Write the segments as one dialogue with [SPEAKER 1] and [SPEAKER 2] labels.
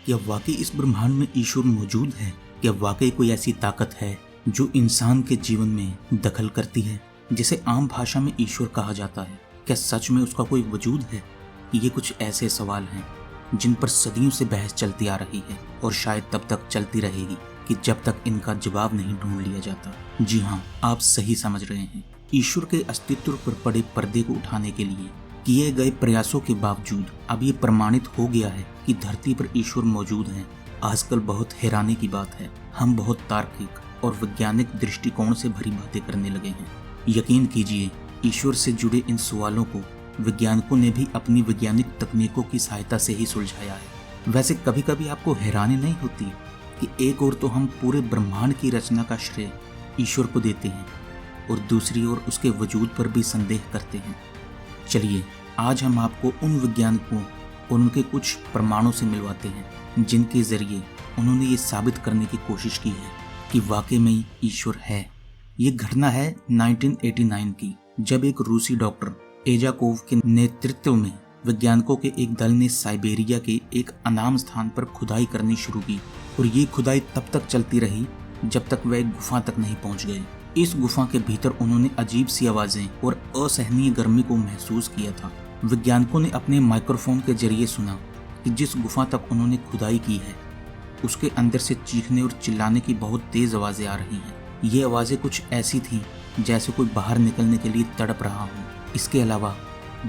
[SPEAKER 1] क्या वाकई इस ब्रह्मांड में ईश्वर मौजूद है? क्या वाकई कोई ऐसी ताकत है जो इंसान के जीवन में दखल करती है, जिसे आम भाषा में ईश्वर कहा जाता है? क्या सच में उसका कोई वजूद है? ये कुछ ऐसे सवाल हैं जिन पर सदियों से बहस चलती आ रही है और शायद तब तक चलती रहेगी कि जब तक इनका जवाब नहीं ढूंढ लिया जाता। जी हाँ, आप सही समझ रहे हैं। ईश्वर के अस्तित्व पर पड़े पर्दे को उठाने के लिए किए गए प्रयासों के बावजूद अब ये प्रमाणित हो गया है कि धरती पर ईश्वर मौजूद है। आजकल बहुत हैरानी की बात है, हम बहुत तार्किक और वैज्ञानिक दृष्टिकोण से भरी बातें करने लगे हैं। यकीन कीजिए, ईश्वर से जुड़े इन सवालों को वैज्ञानिकों ने भी अपनी वैज्ञानिक तकनीकों की सहायता से ही सुलझाया है। वैसे कभी कभी आपको हैरानी नहीं होती कि एक ओर तो हम पूरे ब्रह्मांड की रचना का श्रेय ईश्वर को देते हैं और दूसरी ओर उसके वजूद पर भी संदेह करते हैं। चलिए, आज हम आपको उन वैज्ञानिकों और उनके कुछ प्रमाणों से मिलवाते हैं जिनके जरिए उन्होंने ये साबित करने की कोशिश की है कि वाकई में ईश्वर है। ये घटना है 1989 की, जब एक रूसी डॉक्टर एजाकोव के नेतृत्व में वैज्ञानिकों के एक दल ने साइबेरिया के एक अनाम स्थान पर खुदाई करनी शुरू की। और ये खुदाई तब तक चलती रही जब तक वह एक गुफा तक नहीं पहुंच गए। इस गुफा के भीतर उन्होंने अजीब सी आवाजें और असहनीय गर्मी को महसूस किया था। वैज्ञानिकों ने अपने माइक्रोफोन के जरिए सुना कि जिस गुफा तक उन्होंने खुदाई की है उसके अंदर से चीखने और चिल्लाने की बहुत तेज आवाजें आ रही हैं। ये आवाजें कुछ ऐसी थीं जैसे कोई बाहर निकलने के लिए तड़प रहा हो। इसके अलावा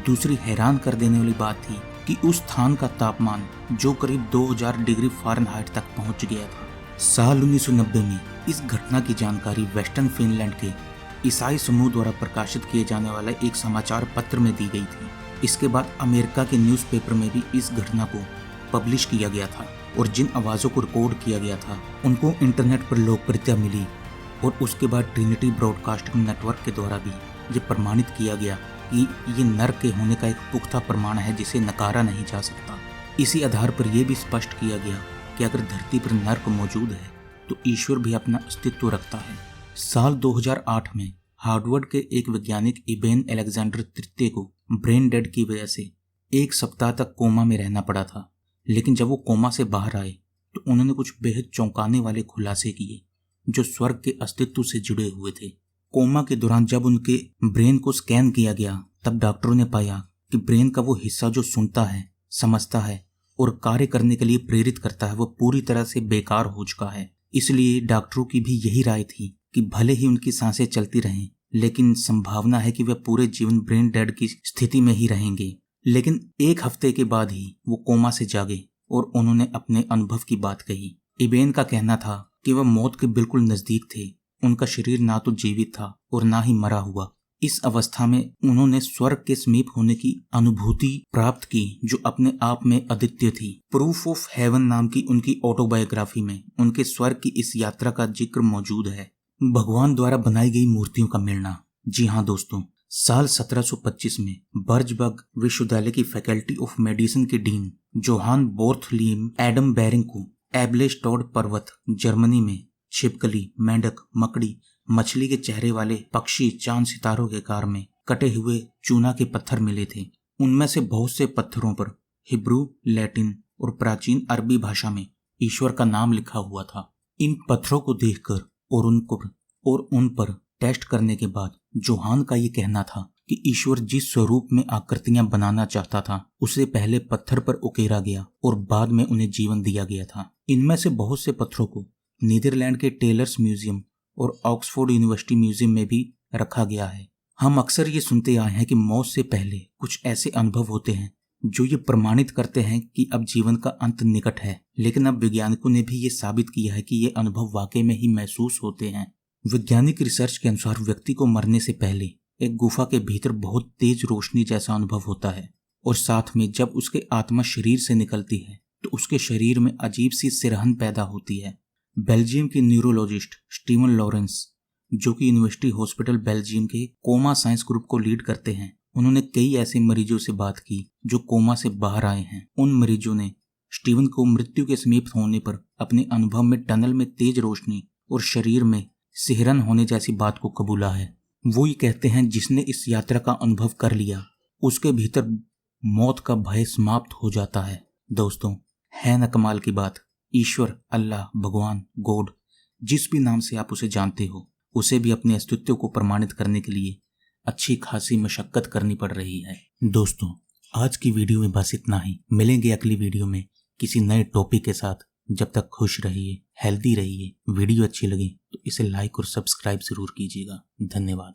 [SPEAKER 1] दूसरी हैरान कर देने वाली बात थी कि उस स्थान का तापमान जो करीब 2000 डिग्री फ़ारेनहाइट तक पहुंच गया था। साल 1990 में इस घटना की जानकारी वेस्टर्न फिनलैंड के ईसाई समूह द्वारा प्रकाशित किए जाने वाले एक समाचार पत्र में दी गई थी। इसके बाद अमेरिका के न्यूज़पेपर में भी इस घटना को पब्लिश किया गया था और जिन आवाज़ों को रिकॉर्ड किया गया था उनको इंटरनेट पर लोकप्रियता मिली। और उसके बाद ट्रिनिटी ब्रॉडकास्टिंग नेटवर्क के द्वारा भी ये प्रमाणित किया गया कि ये नर के होने का एक पुख्ता प्रमाण है जिसे नकारा नहीं जा सकता। इसी आधार पर यह भी स्पष्ट किया गया कि अगर धरती पर नर्क मौजूद है तो ईश्वर भी अपना अस्तित्व रखता है। साल 2008 में हार्वर्ड के एक वैज्ञानिक इबेन अलेक्जेंडर तृतीय को ब्रेन डेड की वजह से 1 सप्ताह तक कोमा में रहना पड़ा था। लेकिन जब वो कोमा से बाहर आए तो उन्होंने कुछ बेहद चौंकाने वाले खुलासे किए जो स्वर्ग के अस्तित्व से जुड़े हुए थे। कोमा के दौरान जब उनके ब्रेन को स्कैन किया गया तब डॉक्टरों ने पाया कि ब्रेन का वो हिस्सा जो सुनता है, समझता है और कार्य करने के लिए प्रेरित करता है वो पूरी तरह से बेकार हो चुका है। इसलिए डॉक्टरों की भी यही राय थी कि भले ही उनकी सांसें चलती रहें लेकिन संभावना है कि वे पूरे जीवन ब्रेन डेड की स्थिति में ही रहेंगे। लेकिन 1 हफ्ते के बाद ही वो कोमा से जागे और उन्होंने अपने अनुभव की बात कही। इबेन का कहना था कि वह मौत के बिल्कुल नजदीक थे। उनका शरीर ना तो जीवित था और ना ही मरा हुआ। इस अवस्था में उन्होंने स्वर्ग के समीप होने की अनुभूति प्राप्त की जो अपने आप में अद्वितीय थी। प्रूफ ऑफ हेवन नाम की उनकी ऑटोबायोग्राफी में उनके स्वर्ग की इस यात्रा का जिक्र मौजूद है। भगवान द्वारा बनाई गई मूर्तियों का मिलना। जी हाँ दोस्तों, साल 1725 में बर्जबर्ग विश्वविद्यालय की फैकल्टी ऑफ मेडिसिन के डीन जोहान बोर्थलीम एडम बेरिंग को एबलेस्टोड पर्वत जर्मनी में छिपकली, मेंढक, मकड़ी, मछली के चेहरे वाले पक्षी, चांद सितारों के आकार में कटे हुए चूना के पत्थर मिले थे। उनमें से बहुत से पत्थरों पर हिब्रू, लैटिन और प्राचीन अरबी भाषा में ईश्वर का नाम लिखा हुआ था। इन पत्थरों को देखकर और उन पर टेस्ट करने के बाद जोहान का ये कहना था कि ईश्वर जिस स्वरूप में आकृतियां बनाना चाहता था उसे पहले पत्थर पर उकेरा गया और बाद में उन्हें जीवन दिया गया था। इनमें से बहुत से पत्थरों को नीदरलैंड के टेलर्स म्यूजियम और ऑक्सफोर्ड यूनिवर्सिटी म्यूजियम में भी रखा गया है। हम अक्सर ये सुनते आए हैं कि मौत से पहले कुछ ऐसे अनुभव होते हैं जो ये प्रमाणित करते हैं कि अब जीवन का अंत निकट है। लेकिन अब वैज्ञानिकों ने भी ये साबित किया है कि ये अनुभव वाकई में ही महसूस होते हैं। वैज्ञानिक रिसर्च के अनुसार व्यक्ति को मरने से पहले एक गुफा के भीतर बहुत तेज रोशनी जैसा अनुभव होता है और साथ में जब उसके आत्मा शरीर से निकलती है तो उसके शरीर में अजीब सी सिरहन पैदा होती है। बेल्जियम के न्यूरोलॉजिस्ट स्टीवन लॉरेंस, जो कि यूनिवर्सिटी हॉस्पिटल बेल्जियम के कोमा साइंस ग्रुप को लीड करते हैं, उन्होंने कई ऐसे मरीजों से बात की जो कोमा से बाहर आए हैं। उन मरीजों ने स्टीवन को मृत्यु के समीप होने पर अपने अनुभव में टनल में तेज रोशनी और शरीर में सिहरन होने जैसी बात को कबूला है। वो ये कहते हैं जिसने इस यात्रा का अनुभव कर लिया उसके भीतर मौत का भय समाप्त हो जाता है। दोस्तों, है न कमाल की बात। ईश्वर, अल्लाह, भगवान, गॉड, जिस भी नाम से आप उसे जानते हो, उसे भी अपने अस्तित्व को प्रमाणित करने के लिए अच्छी खासी मशक्कत करनी पड़ रही है। दोस्तों, आज की वीडियो में बस इतना ही। मिलेंगे अगली वीडियो में किसी नए टॉपिक के साथ। जब तक खुश रहिए, हेल्दी रहिए। वीडियो अच्छी लगे तो इसे लाइक और सब्सक्राइब जरूर कीजिएगा। धन्यवाद।